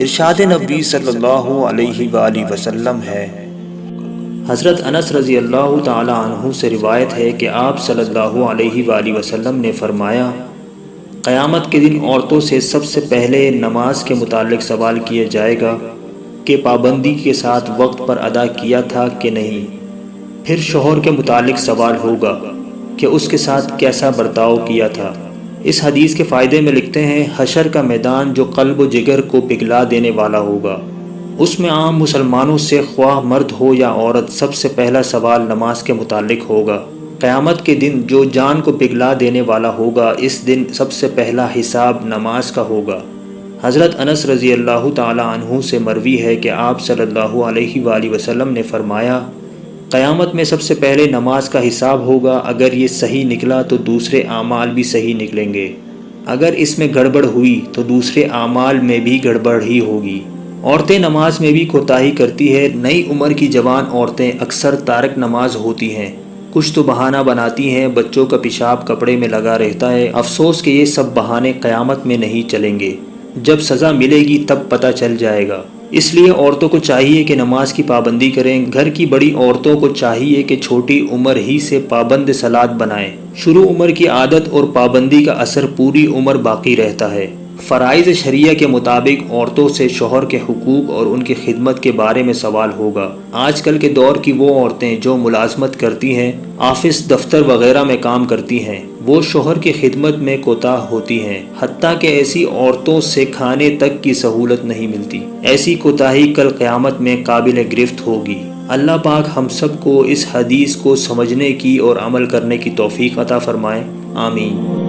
ارشاد نبی صلی اللہ علیہ وآلہ وسلم ہے، حضرت انس رضی اللہ تعالی عنہ سے روایت ہے کہ آپ صلی اللہ علیہ وآلہ وسلم نے فرمایا، قیامت کے دن عورتوں سے سب سے پہلے نماز کے متعلق سوال کیا جائے گا کہ پابندی کے ساتھ وقت پر ادا کیا تھا کہ نہیں۔ پھر شوہر کے متعلق سوال ہوگا کہ اس کے ساتھ کیسا برتاؤ کیا تھا۔ اس حدیث کے فائدے میں لکھتے ہیں، حشر کا میدان جو قلب و جگر کو پگھلا دینے والا ہوگا، اس میں عام مسلمانوں سے خواہ مرد ہو یا عورت سب سے پہلا سوال نماز کے متعلق ہوگا۔ قیامت کے دن جو جان کو پگھلا دینے والا ہوگا، اس دن سب سے پہلا حساب نماز کا ہوگا۔ حضرت انس رضی اللہ تعالی عنہ سے مروی ہے کہ آپ صلی اللہ علیہ وآلہ وسلم نے فرمایا، قیامت میں سب سے پہلے نماز کا حساب ہوگا، اگر یہ صحیح نکلا تو دوسرے اعمال بھی صحیح نکلیں گے، اگر اس میں گڑبڑ ہوئی تو دوسرے اعمال میں بھی گڑبڑ ہی ہوگی۔ عورتیں نماز میں بھی کوتاہی کرتی ہے۔ نئی عمر کی جوان عورتیں اکثر تارک نماز ہوتی ہیں، کچھ تو بہانہ بناتی ہیں، بچوں کا پیشاب کپڑے میں لگا رہتا ہے۔ افسوس کہ یہ سب بہانے قیامت میں نہیں چلیں گے، جب سزا ملے گی تب پتہ چل جائے گا۔ اس لیے عورتوں کو چاہیے کہ نماز کی پابندی کریں۔ گھر کی بڑی عورتوں کو چاہیے کہ چھوٹی عمر ہی سے پابند صلاۃ بنائیں۔ شروع عمر کی عادت اور پابندی کا اثر پوری عمر باقی رہتا ہے۔ فرائض شریعہ کے مطابق عورتوں سے شوہر کے حقوق اور ان کی خدمت کے بارے میں سوال ہوگا۔ آج کل کے دور کی وہ عورتیں جو ملازمت کرتی ہیں، آفس دفتر وغیرہ میں کام کرتی ہیں، وہ شوہر کی خدمت میں کوتاہ ہوتی ہیں، حتیٰ کہ ایسی عورتوں سے کھانے تک کی سہولت نہیں ملتی۔ ایسی کوتاہی کل قیامت میں قابل گرفت ہوگی۔ اللہ پاک ہم سب کو اس حدیث کو سمجھنے کی اور عمل کرنے کی توفیق عطا فرمائے، آمین۔